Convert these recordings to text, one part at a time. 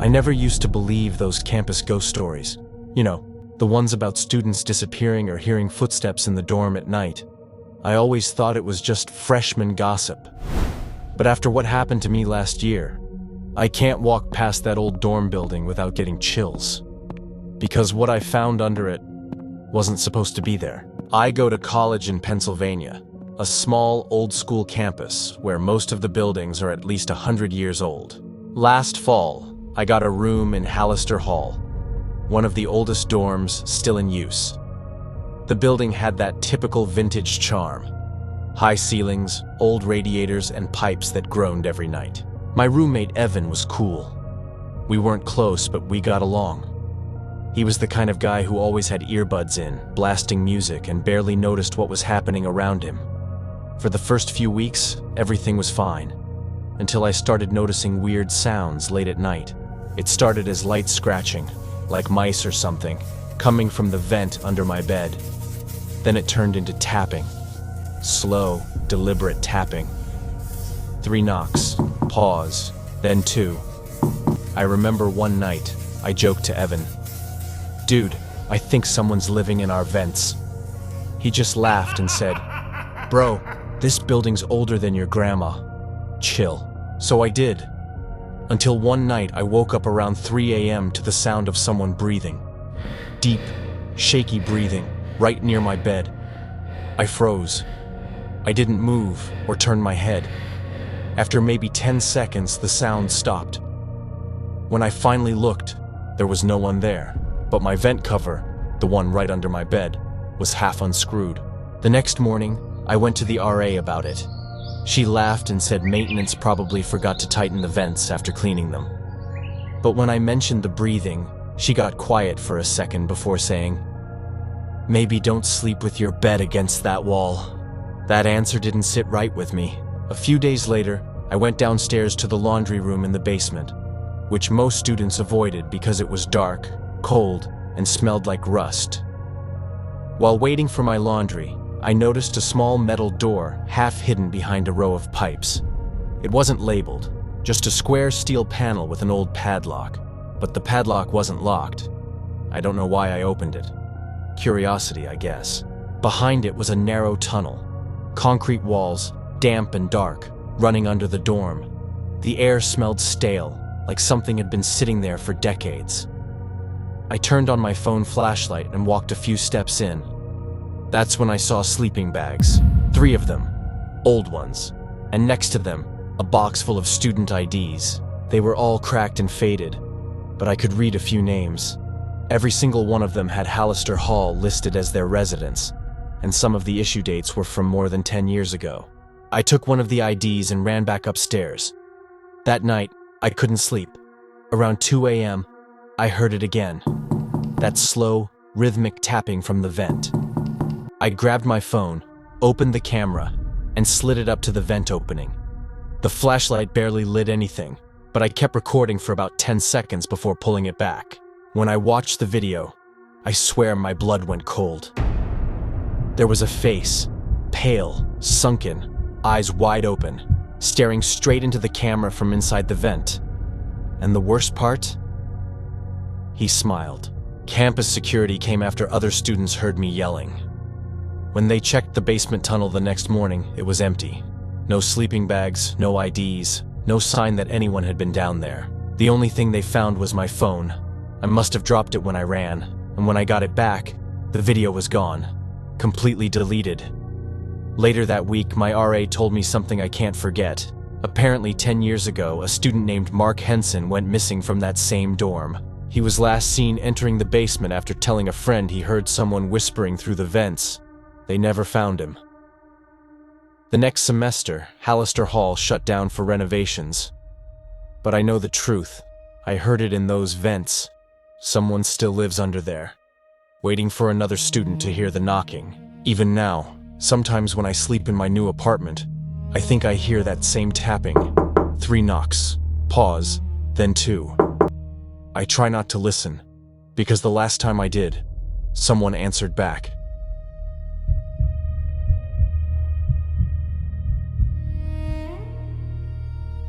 never used to believe those campus ghost stories. You know, the ones about students disappearing or hearing footsteps in the dorm at night. I always thought it was just freshman gossip. But after what happened to me last year, I can't walk past that old dorm building without getting chills. Because what I found under it wasn't supposed to be there. I go to college in Pennsylvania, a small, old-school campus where most of the buildings are at least 100 years old. Last fall, I got a room in Hallister Hall, one of the oldest dorms still in use. The building had that typical vintage charm. High ceilings, old radiators, and pipes that groaned every night. My roommate Evan was cool. We weren't close, but we got along. He was the kind of guy who always had earbuds in, blasting music, and barely noticed what was happening around him. For the first few weeks, everything was fine, until I started noticing weird sounds late at night. It started as light scratching, like mice or something, coming from the vent under my bed. Then it turned into tapping. Slow, deliberate tapping. 3 knocks, pause, then 2. I remember one night, I joked to Evan, "Dude, I think someone's living in our vents." He just laughed and said, "Bro, this building's older than your grandma. Chill." So I did. Until one night I woke up around 3 a.m. to the sound of someone breathing. Deep, shaky breathing, right near my bed. I froze. I didn't move or turn my head. After maybe 10 seconds, the sound stopped. When I finally looked, there was no one there, but my vent cover, the one right under my bed, was half unscrewed. The next morning, I went to the RA about it. She laughed and said maintenance probably forgot to tighten the vents after cleaning them. But when I mentioned the breathing, she got quiet for a second before saying, "Maybe don't sleep with your bed against that wall." That answer didn't sit right with me. A few days later, I went downstairs to the laundry room in the basement, which most students avoided because it was dark, cold, and smelled like rust. While waiting for my laundry, I noticed a small metal door half hidden behind a row of pipes. It wasn't labeled, just a square steel panel with an old padlock, but the padlock wasn't locked. I don't know why I opened it. Curiosity, I guess. Behind it was a narrow tunnel. Concrete walls, damp and dark, running under the dorm. The air smelled stale, like something had been sitting there for decades. I turned on my phone flashlight and walked a few steps in. That's when I saw sleeping bags, 3 of them, old ones, and next to them, a box full of student IDs. They were all cracked and faded, but I could read a few names. Every single one of them had Hallister Hall listed as their residence, and some of the issue dates were from more than 10 years ago. I took one of the IDs and ran back upstairs. That night, I couldn't sleep. Around 2 a.m., I heard it again. That slow, rhythmic tapping from the vent. I grabbed my phone, opened the camera, and slid it up to the vent opening. The flashlight barely lit anything, but I kept recording for about 10 seconds before pulling it back. When I watched the video, I swear my blood went cold. There was a face, pale, sunken, eyes wide open, staring straight into the camera from inside the vent. And the worst part? He smiled. Campus security came after other students heard me yelling. When they checked the basement tunnel the next morning, it was empty. No sleeping bags, no IDs, no sign that anyone had been down there. The only thing they found was my phone. I must have dropped it when I ran, and when I got it back, the video was gone, completely deleted. Later that week, my RA told me something I can't forget. Apparently 10 years ago, a student named Mark Henson went missing from that same dorm. He was last seen entering the basement after telling a friend he heard someone whispering through the vents. They never found him. The next semester, Hallister Hall shut down for renovations. But I know the truth. I heard it in those vents. Someone still lives under there, waiting for another student to hear the knocking. Even now, sometimes when I sleep in my new apartment, I think I hear that same tapping. 3 knocks, pause, then 2. I try not to listen, because the last time I did, someone answered back.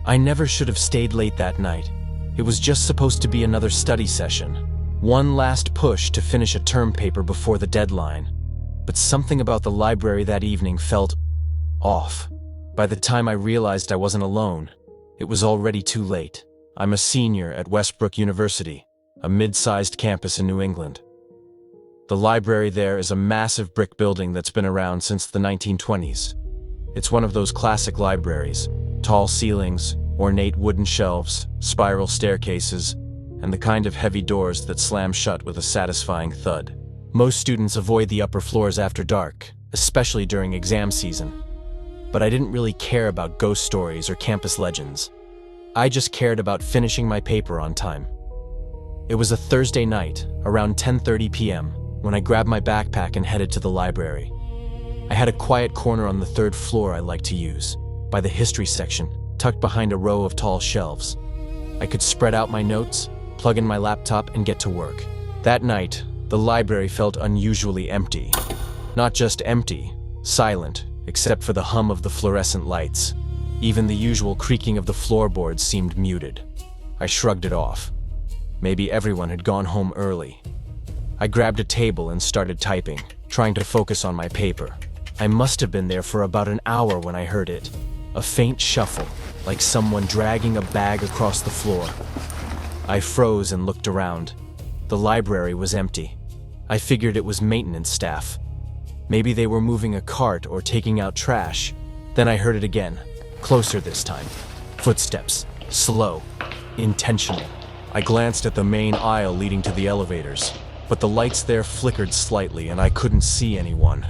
I never should have stayed late that night. It was just supposed to be another study session. One last push to finish a term paper before the deadline. But something about the library that evening felt off. By the time I realized I wasn't alone, it was already too late. I'm a senior at Westbrook University, a mid-sized campus in New England. The library there is a massive brick building that's been around since the 1920s. It's one of those classic libraries, tall ceilings, ornate wooden shelves, spiral staircases, and the kind of heavy doors that slam shut with a satisfying thud. Most students avoid the upper floors after dark, especially during exam season. But I didn't really care about ghost stories or campus legends. I just cared about finishing my paper on time. It was a Thursday night, around 10:30 p.m., when I grabbed my backpack and headed to the library. I had a quiet corner on the third floor I liked to use, by the history section, tucked behind a row of tall shelves. I could spread out my notes, plug in my laptop, and get to work. That night, the library felt unusually empty. Not just empty, silent, except for the hum of the fluorescent lights. Even the usual creaking of the floorboards seemed muted. I shrugged it off. Maybe everyone had gone home early. I grabbed a table and started typing, trying to focus on my paper. I must have been there for about an hour when I heard it. A faint shuffle, like someone dragging a bag across the floor. I froze and looked around. The library was empty. I figured it was maintenance staff. Maybe they were moving a cart or taking out trash. Then I heard it again, closer this time. Footsteps, slow, intentional. I glanced at the main aisle leading to the elevators, but the lights there flickered slightly and I couldn't see anyone.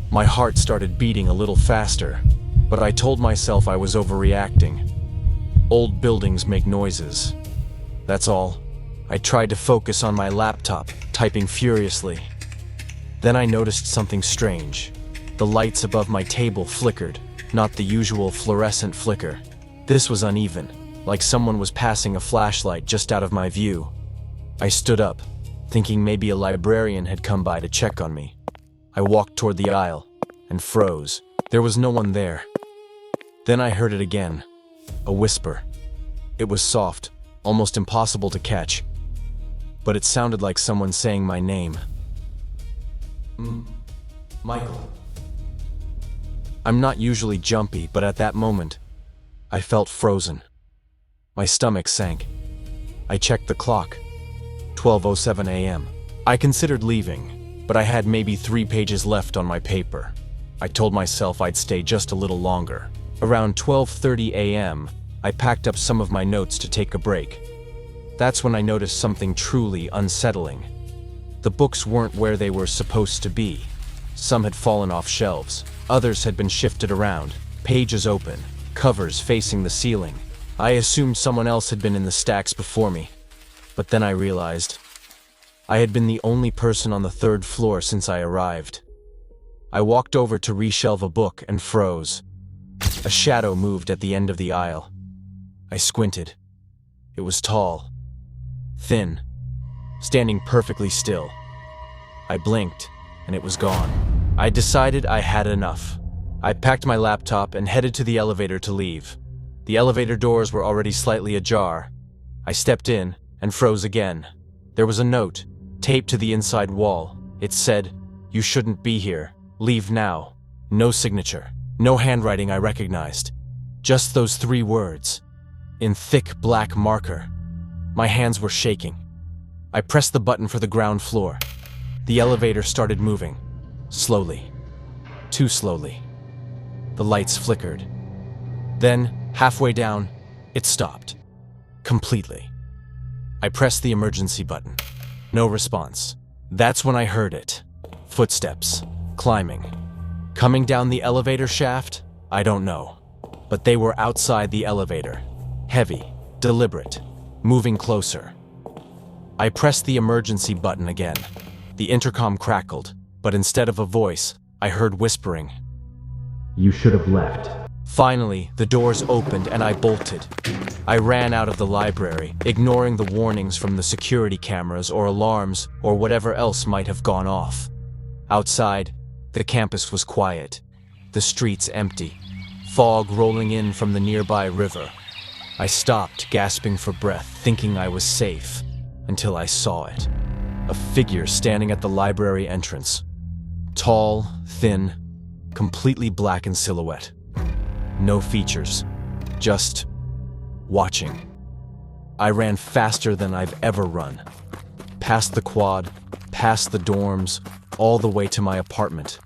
My heart started beating a little faster, but I told myself I was overreacting. Old buildings make noises. That's all. I tried to focus on my laptop, typing furiously. Then I noticed something strange. The lights above my table flickered, not the usual fluorescent flicker. This was uneven, like someone was passing a flashlight just out of my view. I stood up, thinking maybe a librarian had come by to check on me. I walked toward the aisle and froze. There was no one there. Then I heard it again, a whisper. It was soft, almost impossible to catch, but it sounded like someone saying my name. Michael. I'm not usually jumpy, but at that moment, I felt frozen. My stomach sank. I checked the clock. 12:07 a.m. I considered leaving, but I had maybe 3 pages left on my paper. I told myself I'd stay just a little longer. Around 12:30 a.m., I packed up some of my notes to take a break. That's when I noticed something truly unsettling. The books weren't where they were supposed to be. Some had fallen off shelves. Others had been shifted around, pages open, covers facing the ceiling. I assumed someone else had been in the stacks before me. But then I realized I had been the only person on the third floor since I arrived. I walked over to reshelve a book and froze. A shadow moved at the end of the aisle. I squinted. It was tall, thin, standing perfectly still. I blinked, and it was gone. I decided I had enough. I packed my laptop and headed to the elevator to leave. The elevator doors were already slightly ajar. I stepped in and froze again. There was a note, taped to the inside wall. It said, "You shouldn't be here. Leave now." No signature, no handwriting I recognized. Just those 3 words, in thick black marker. My hands were shaking. I pressed the button for the ground floor. The elevator started moving, slowly, too slowly. The lights flickered. Then, halfway down, it stopped, completely. I pressed the emergency button. No response. That's when I heard it. Footsteps, climbing. Coming down the elevator shaft? I don't know. But they were outside the elevator. Heavy, deliberate, moving closer. I pressed the emergency button again. The intercom crackled, but instead of a voice, I heard whispering. "You should have left." Finally, the doors opened and I bolted. I ran out of the library, ignoring the warnings from the security cameras or alarms or whatever else might have gone off. Outside, the campus was quiet, the streets empty, fog rolling in from the nearby river. I stopped, gasping for breath, thinking I was safe, until I saw it. A figure standing at the library entrance. Tall, thin, completely black in silhouette. No features, just watching. I ran faster than I've ever run. Past the quad, past the dorms, all the way to my apartment.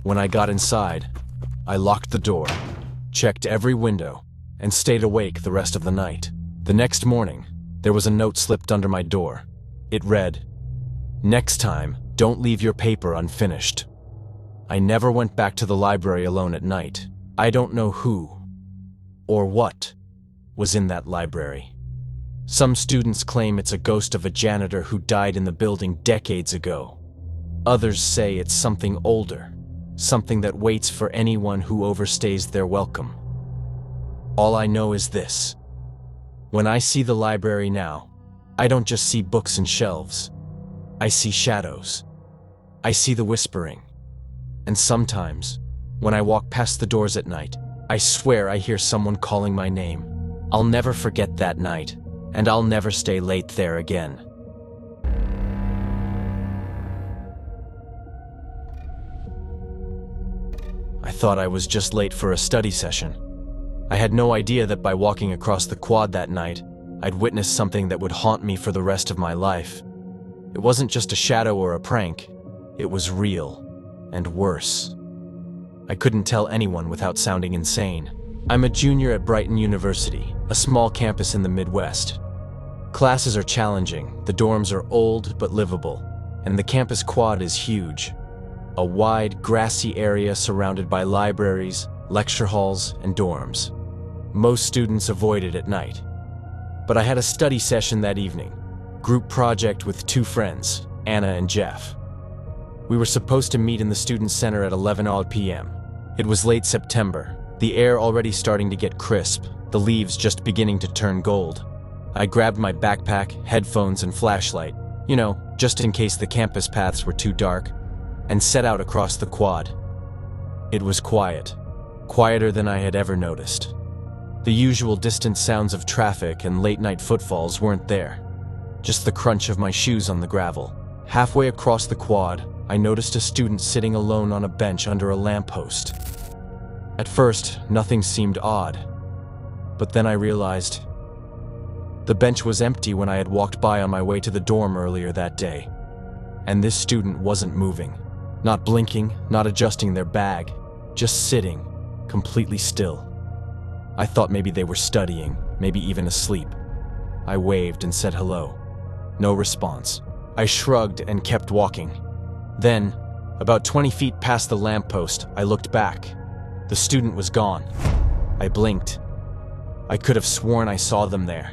When I got inside, I locked the door, checked every window, and stayed awake the rest of the night. The next morning, there was a note slipped under my door. It read, "Next time, don't leave your paper unfinished." I never went back to the library alone at night. I don't know who or what was in that library. Some students claim it's a ghost of a janitor who died in the building decades ago. Others say it's something older, something that waits for anyone who overstays their welcome. All I know is this. When I see the library now, I don't just see books and shelves. I see shadows. I see the whispering. And sometimes, when I walk past the doors at night, I swear I hear someone calling my name. I'll never forget that night, and I'll never stay late there again. I thought I was just late for a study session. I had no idea that by walking across the quad that night, I'd witness something that would haunt me for the rest of my life. It wasn't just a shadow or a prank. It was real, and worse. I couldn't tell anyone without sounding insane. I'm a junior at Brighton University, a small campus in the Midwest. Classes are challenging, the dorms are old but livable, and the campus quad is huge. A wide, grassy area surrounded by libraries, lecture halls, and dorms. Most students avoid it at night. But I had a study session that evening, group project with two friends, Anna and Jeff. We were supposed to meet in the student center at 11 p.m. It was late September, the air already starting to get crisp, the leaves just beginning to turn gold. I grabbed my backpack, headphones, and flashlight, just in case the campus paths were too dark, and set out across the quad. It was quiet, quieter than I had ever noticed. The usual distant sounds of traffic and late-night footfalls weren't there, just the crunch of my shoes on the gravel. Halfway across the quad, I noticed a student sitting alone on a bench under a lamppost. At first, nothing seemed odd, but then I realized the bench was empty when I had walked by on my way to the dorm earlier that day. And this student wasn't moving, not blinking, not adjusting their bag, just sitting, completely still. I thought maybe they were studying, maybe even asleep. I waved and said hello. No response. I shrugged and kept walking. Then, about 20 feet past the lamppost, I looked back. The student was gone. I blinked. I could have sworn I saw them there.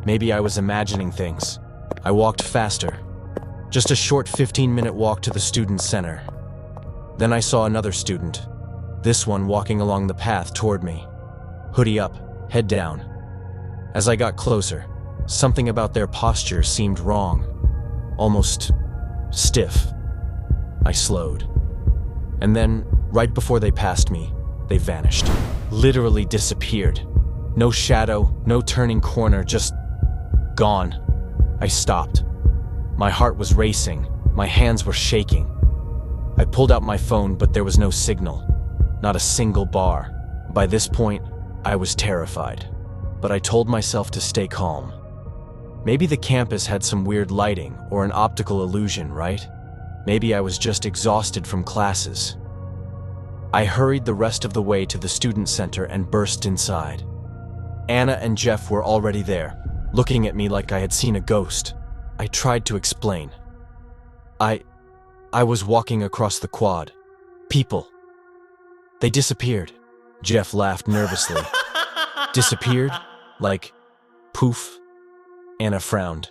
Maybe I was imagining things. I walked faster. Just a short 15-minute walk to the student center. Then I saw another student, this one walking along the path toward me. Hoodie up, head down. As I got closer, something about their posture seemed wrong, almost stiff. I slowed. And then, right before they passed me, they vanished. Literally disappeared. No shadow, no turning corner, just gone. I stopped. My heart was racing. My hands were shaking. I pulled out my phone, but there was no signal. Not a single bar. By this point, I was terrified. But I told myself to stay calm. Maybe the campus had some weird lighting or an optical illusion, right? Maybe I was just exhausted from classes. I hurried the rest of the way to the student center and burst inside. Anna and Jeff were already there, looking at me like I had seen a ghost. I tried to explain. I was walking across the quad. People. They disappeared. Jeff laughed nervously. Disappeared? Like, poof? Anna frowned.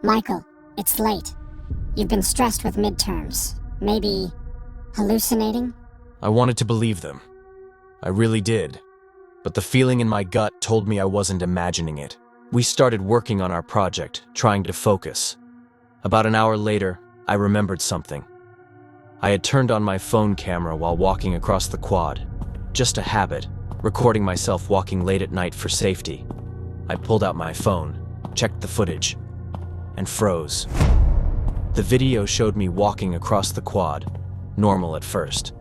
Michael, it's late. You've been stressed with midterms. Maybe hallucinating? I wanted to believe them. I really did. But the feeling in my gut told me I wasn't imagining it. We started working on our project, trying to focus. About an hour later, I remembered something. I had turned on my phone camera while walking across the quad. Just a habit, recording myself walking late at night for safety. I pulled out my phone, checked the footage, and froze. The video showed me walking across the quad, normal at first.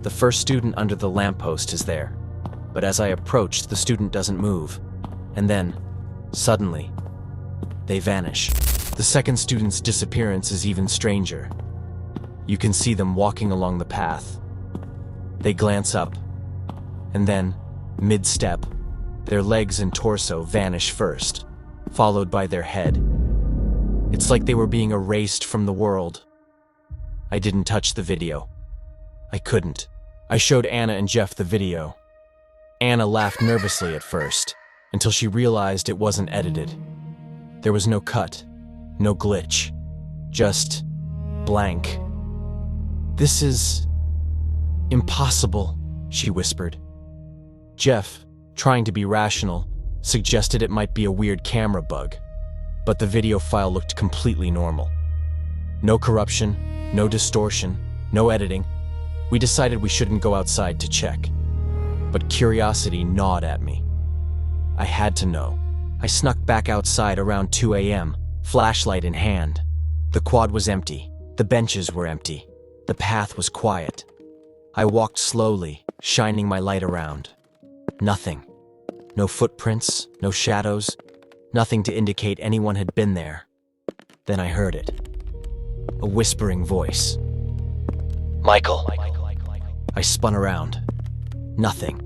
The first student under the lamppost is there, but as I approach, the student doesn't move. And then, suddenly, they vanish. The second student's disappearance is even stranger. You can see them walking along the path. They glance up, and then, mid-step, their legs and torso vanish first, followed by their head. It's like they were being erased from the world. I didn't touch the video. I couldn't. I showed Anna and Jeff the video. Anna laughed nervously at first, until she realized it wasn't edited. There was no cut, no glitch, just blank. "This is impossible," she whispered. Jeff, trying to be rational, suggested it might be a weird camera bug, but the video file looked completely normal. No corruption, no distortion, no editing. We decided we shouldn't go outside to check, but curiosity gnawed at me. I had to know. I snuck back outside around 2 a.m., flashlight in hand. The quad was empty. The benches were empty. The path was quiet. I walked slowly, shining my light around. Nothing. No footprints, no shadows, nothing to indicate anyone had been there. Then I heard it. A whispering voice. "Michael." I spun around. Nothing.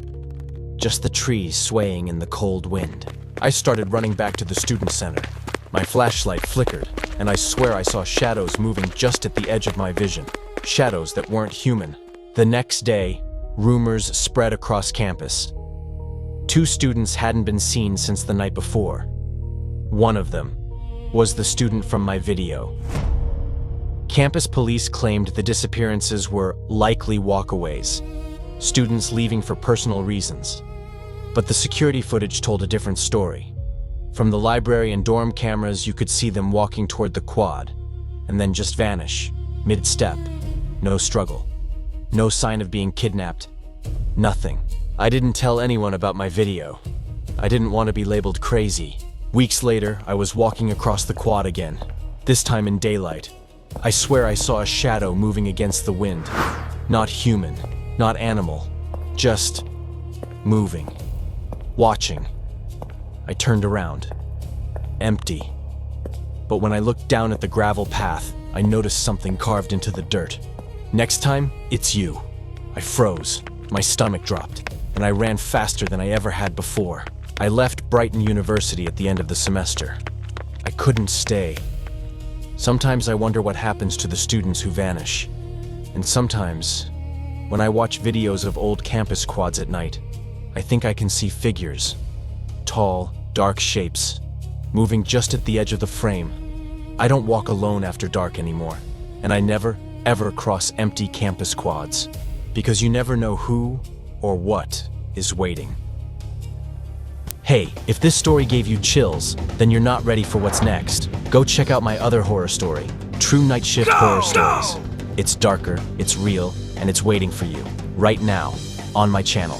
Just the trees swaying in the cold wind. I started running back to the student center. My flashlight flickered, and I swear I saw shadows moving just at the edge of my vision. Shadows that weren't human. The next day, rumors spread across campus. 2 students hadn't been seen since the night before. One of them was the student from my video. Campus police claimed the disappearances were likely walkaways, students leaving for personal reasons. But the security footage told a different story. From the library and dorm cameras, you could see them walking toward the quad, and then just vanish, mid-step. No struggle. No sign of being kidnapped. Nothing. I didn't tell anyone about my video. I didn't want to be labeled crazy. Weeks later, I was walking across the quad again, this time in daylight. I swear I saw a shadow moving against the wind. Not human, not animal, just moving, watching. I turned around. Empty. But when I looked down at the gravel path, I noticed something carved into the dirt. "Next time, it's you." I froze. My stomach dropped, and I ran faster than I ever had before. I left Brighton University at the end of the semester. I couldn't stay. Sometimes I wonder what happens to the students who vanish. And sometimes, when I watch videos of old campus quads at night, I think I can see figures. Tall, dark shapes, moving just at the edge of the frame. I don't walk alone after dark anymore, and I never, ever cross empty campus quads, because you never know who or what is waiting. Hey, if this story gave you chills, then you're not ready for what's next. Go check out my other horror story, True Night Shift Horror Stories. It's darker, it's real, and it's waiting for you, right now, on my channel.